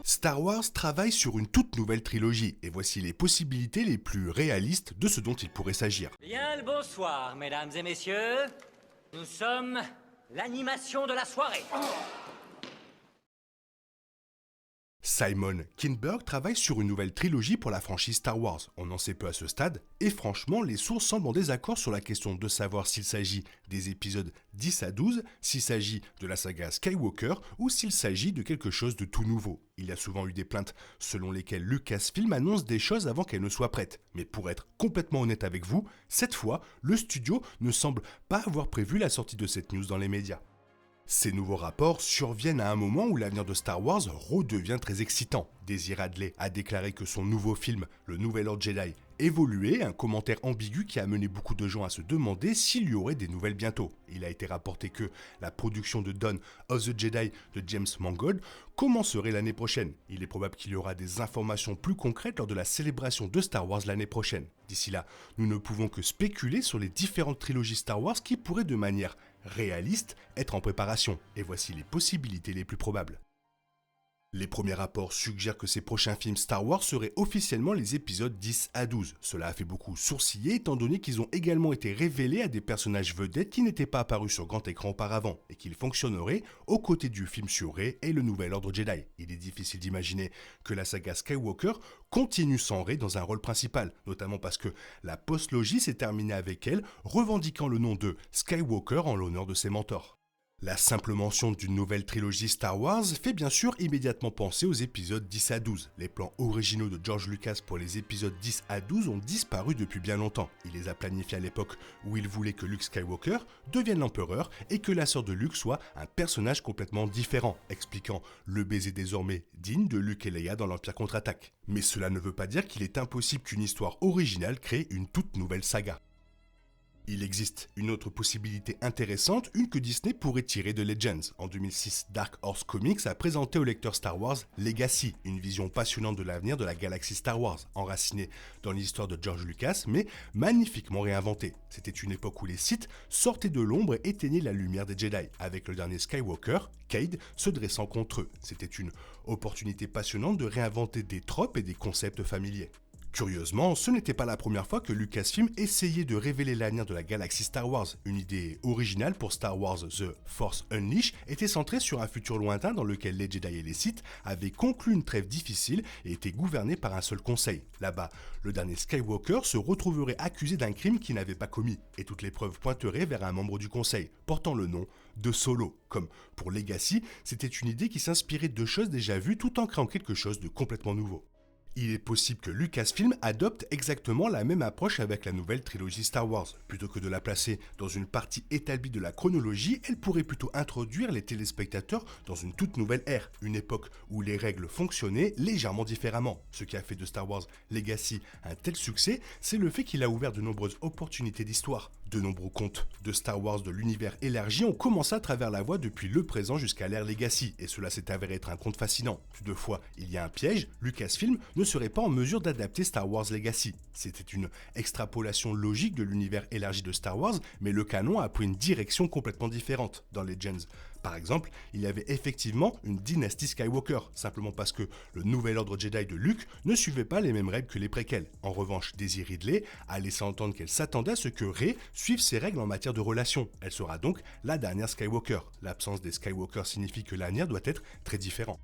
Star Wars travaille sur une toute nouvelle trilogie, et voici les possibilités les plus réalistes de ce dont il pourrait s'agir. Bien le bonsoir, mesdames et messieurs. Nous sommes l'animation de la soirée. Simon Kinberg travaille sur une nouvelle trilogie pour la franchise Star Wars. On en sait peu à ce stade, et franchement, les sources semblent en désaccord sur la question de savoir s'il s'agit des épisodes 10 à 12, s'il s'agit de la saga Skywalker, ou s'il s'agit de quelque chose de tout nouveau. Il y a souvent eu des plaintes selon lesquelles Lucasfilm annonce des choses avant qu'elles ne soient prêtes. Mais pour être complètement honnête avec vous, cette fois, le studio ne semble pas avoir prévu la sortie de cette news dans les médias. Ces nouveaux rapports surviennent à un moment où l'avenir de Star Wars redevient très excitant. Daisy Ridley a déclaré que son nouveau film, Le Nouvel Ordre Jedi, évoluait, un commentaire ambigu qui a amené beaucoup de gens à se demander s'il y aurait des nouvelles bientôt. Il a été rapporté que la production de Dawn of the Jedi de James Mangold commencerait l'année prochaine. Il est probable qu'il y aura des informations plus concrètes lors de la célébration de Star Wars l'année prochaine. D'ici là, nous ne pouvons que spéculer sur les différentes trilogies Star Wars qui pourraient de manière réaliste être en préparation. Et voici les possibilités les plus probables. Les premiers rapports suggèrent que ces prochains films Star Wars seraient officiellement les épisodes 10 à 12. Cela a fait beaucoup sourciller étant donné qu'ils ont également été révélés à des personnages vedettes qui n'étaient pas apparus sur grand écran auparavant et qu'ils fonctionneraient aux côtés du film sur Rey et le Nouvel Ordre Jedi. Il est difficile d'imaginer que la saga Skywalker continue sans Rey dans un rôle principal, notamment parce que la postlogie s'est terminée avec elle, revendiquant le nom de Skywalker en l'honneur de ses mentors. La simple mention d'une nouvelle trilogie Star Wars fait bien sûr immédiatement penser aux épisodes 10 à 12. Les plans originaux de George Lucas pour les épisodes 10 à 12 ont disparu depuis bien longtemps. Il les a planifiés à l'époque où il voulait que Luke Skywalker devienne l'empereur et que la sœur de Luke soit un personnage complètement différent, expliquant le baiser désormais digne de Luke et Leia dans l'Empire contre-attaque. Mais cela ne veut pas dire qu'il est impossible qu'une histoire originale crée une toute nouvelle saga. Il existe une autre possibilité intéressante, une que Disney pourrait tirer de Legends. En 2006, Dark Horse Comics a présenté au lecteur Star Wars Legacy, une vision passionnante de l'avenir de la galaxie Star Wars, enracinée dans l'histoire de George Lucas, mais magnifiquement réinventée. C'était une époque où les Sith sortaient de l'ombre et éteignaient la lumière des Jedi, avec le dernier Skywalker, Cade, se dressant contre eux. C'était une opportunité passionnante de réinventer des tropes et des concepts familiers. Curieusement, ce n'était pas la première fois que Lucasfilm essayait de révéler l'avenir de la galaxie Star Wars. Une idée originale pour Star Wars The Force Unleashed était centrée sur un futur lointain dans lequel les Jedi et les Sith avaient conclu une trêve difficile et étaient gouvernés par un seul conseil. Là-bas, le dernier Skywalker se retrouverait accusé d'un crime qu'il n'avait pas commis, et toutes les preuves pointeraient vers un membre du conseil, portant le nom de Solo. Comme pour Legacy, c'était une idée qui s'inspirait de choses déjà vues tout en créant quelque chose de complètement nouveau. Il est possible que Lucasfilm adopte exactement la même approche avec la nouvelle trilogie Star Wars. Plutôt que de la placer dans une partie établie de la chronologie, elle pourrait plutôt introduire les téléspectateurs dans une toute nouvelle ère, une époque où les règles fonctionnaient légèrement différemment. Ce qui a fait de Star Wars Legacy un tel succès, c'est le fait qu'il a ouvert de nombreuses opportunités d'histoire. De nombreux contes de Star Wars de l'univers élargi ont commencé à travers la voie depuis le présent jusqu'à l'ère Legacy, et cela s'est avéré être un conte fascinant. Toutefois, il y a un piège, Lucasfilm ne serait pas en mesure d'adapter Star Wars Legacy. C'était une extrapolation logique de l'univers élargi de Star Wars, mais le canon a pris une direction complètement différente dans Legends. Par exemple, il y avait effectivement une dynastie Skywalker, simplement parce que le nouvel ordre Jedi de Luke ne suivait pas les mêmes règles que les préquels. En revanche, Daisy Ridley a laissé entendre qu'elle s'attendait à ce que Rey suive ses règles en matière de relations. Elle sera donc la dernière Skywalker. L'absence des Skywalker signifie que l'avenir doit être très différent.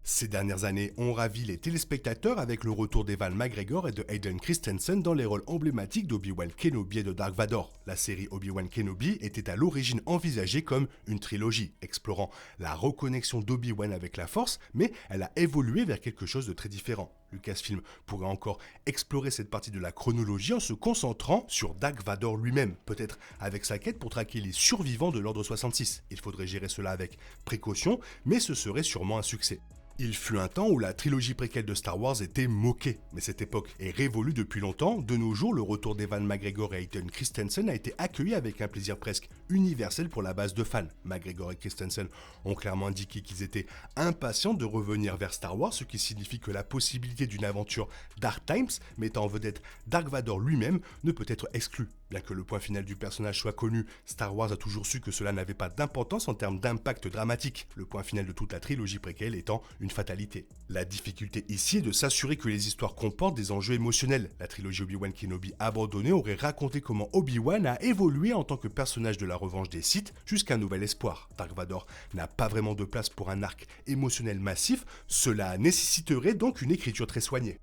Ces dernières années ont ravi les téléspectateurs avec le retour d'Ewan McGregor et de Hayden Christensen dans les rôles emblématiques d'Obi-Wan Kenobi et de Dark Vador. La série Obi-Wan Kenobi était à l'origine envisagée comme une trilogie, explorant la reconnexion d'Obi-Wan avec la Force, mais elle a évolué vers quelque chose de très différent. Lucasfilm pourrait encore explorer cette partie de la chronologie en se concentrant sur Dark Vador lui-même, peut-être avec sa quête pour traquer les survivants de l'Ordre 66. Il faudrait gérer cela avec précaution, mais ce serait sûrement un succès. Il fut un temps où la trilogie préquelle de Star Wars était moquée, mais cette époque est révolue depuis longtemps. De nos jours, le retour d'Ewan McGregor et Hayden Christensen a été accueilli avec un plaisir presque universel pour la base de fans. McGregor et Christensen ont clairement indiqué qu'ils étaient impatients de revenir vers Star Wars, ce qui signifie que la possibilité d'une aventure Dark Times mettant en vedette Dark Vador lui-même ne peut être exclue. Bien que le point final du personnage soit connu, Star Wars a toujours su que cela n'avait pas d'importance en termes d'impact dramatique, le point final de toute la trilogie préquelle étant une fatalité. La difficulté ici est de s'assurer que les histoires comportent des enjeux émotionnels. La trilogie Obi-Wan Kenobi abandonnée aurait raconté comment Obi-Wan a évolué en tant que personnage de la revanche des Sith jusqu'à un nouvel espoir. Dark Vador n'a pas vraiment de place pour un arc émotionnel massif, cela nécessiterait donc une écriture très soignée.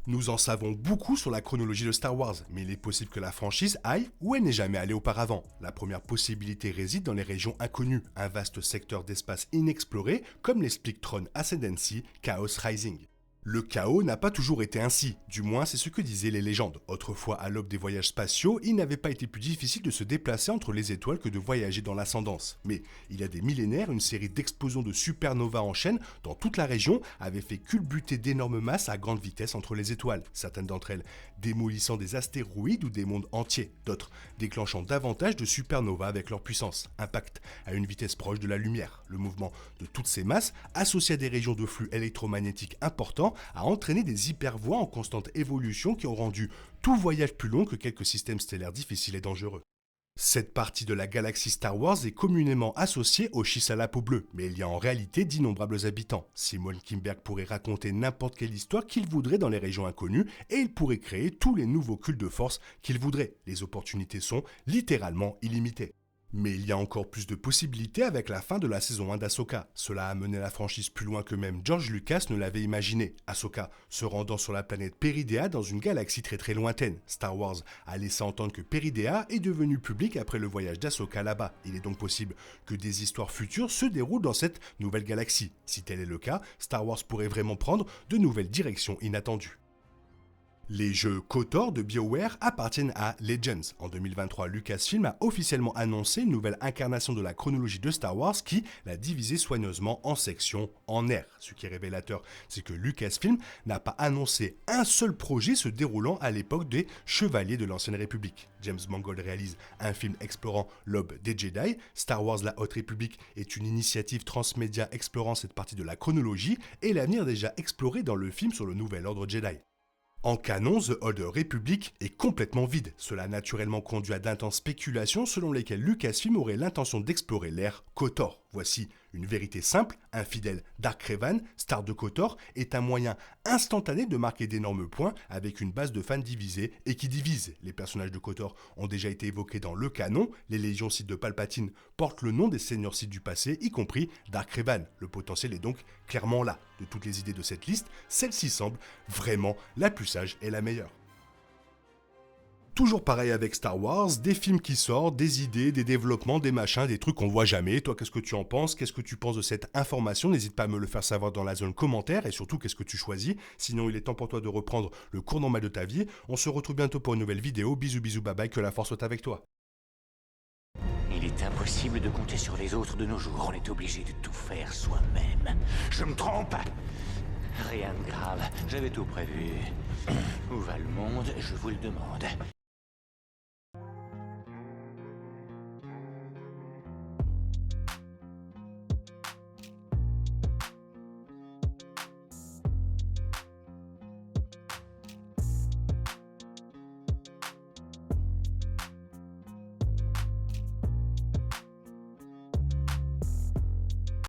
Nous en savons beaucoup sur la chronologie de Star Wars, mais il est possible que la franchise aille où elle n'est jamais allée auparavant. La première possibilité réside dans les régions inconnues, un vaste secteur d'espace inexploré, comme l'explique Tron Ascendancy, Chaos Rising. Le chaos n'a pas toujours été ainsi, du moins c'est ce que disaient les légendes. Autrefois, à l'aube des voyages spatiaux, il n'avait pas été plus difficile de se déplacer entre les étoiles que de voyager dans l'ascendance. Mais il y a des millénaires, une série d'explosions de supernovas en chaîne dans toute la région avait fait culbuter d'énormes masses à grande vitesse entre les étoiles, certaines d'entre elles démolissant des astéroïdes ou des mondes entiers, d'autres déclenchant davantage de supernovas avec leur puissance, impact à une vitesse proche de la lumière. Le mouvement de toutes ces masses, associé à des régions de flux électromagnétiques importants, a entraîné des hypervoies en constante évolution qui ont rendu tout voyage plus long que quelques systèmes stellaires difficiles et dangereux. Cette partie de la galaxie Star Wars est communément associée au schiste à la peau bleue, mais il y a en réalité d'innombrables habitants. Simon Kinberg pourrait raconter n'importe quelle histoire qu'il voudrait dans les régions inconnues, et il pourrait créer tous les nouveaux cultes de force qu'il voudrait. Les opportunités sont littéralement illimitées. Mais il y a encore plus de possibilités avec la fin de la saison 1 d'Ahsoka. Cela a mené la franchise plus loin que même George Lucas ne l'avait imaginé. Ahsoka se rendant sur la planète Peridea dans une galaxie très lointaine. Star Wars a laissé entendre que Peridea est devenu public après le voyage d'Ahsoka là-bas. Il est donc possible que des histoires futures se déroulent dans cette nouvelle galaxie. Si tel est le cas, Star Wars pourrait vraiment prendre de nouvelles directions inattendues. Les jeux KOTOR de BioWare appartiennent à Legends. En 2023, Lucasfilm a officiellement annoncé une nouvelle incarnation de la chronologie de Star Wars qui l'a divisée soigneusement en sections, en aires. Ce qui est révélateur, c'est que Lucasfilm n'a pas annoncé un seul projet se déroulant à l'époque des Chevaliers de l'Ancienne République. James Mangold réalise un film explorant l'aube des Jedi. Star Wars La Haute République est une initiative transmédia explorant cette partie de la chronologie et l'avenir déjà exploré dans le film sur le Nouvel Ordre Jedi. En canon, The Old Republic est complètement vide. Cela a naturellement conduit à d'intenses spéculations selon lesquelles Lucasfilm aurait l'intention d'explorer l'ère KOTOR. Voici une vérité simple, un fidèle Dark Revan, star de KOTOR, est un moyen instantané de marquer d'énormes points avec une base de fans divisée et qui divise. Les personnages de KOTOR ont déjà été évoqués dans le canon, les légions Sith de Palpatine portent le nom des seigneurs Sith du passé, y compris Dark Revan. Le potentiel est donc clairement là. De toutes les idées de cette liste, celle-ci semble vraiment la plus sage et la meilleure. Toujours pareil avec Star Wars, des films qui sortent, des idées, des développements, des machins, des trucs qu'on voit jamais. Toi, qu'est-ce que tu en penses? Qu'est-ce que tu penses de cette information? N'hésite pas à me le faire savoir dans la zone commentaire et surtout, qu'est-ce que tu choisis? Sinon, il est temps pour toi de reprendre le cours normal de ta vie. On se retrouve bientôt pour une nouvelle vidéo. Bisous, bisous, bye bye, que la force soit avec toi. Il est impossible de compter sur les autres de nos jours. On est obligé de tout faire soi-même. Je me trompe? Rien de grave, j'avais tout prévu. Où va le monde, je vous le demande.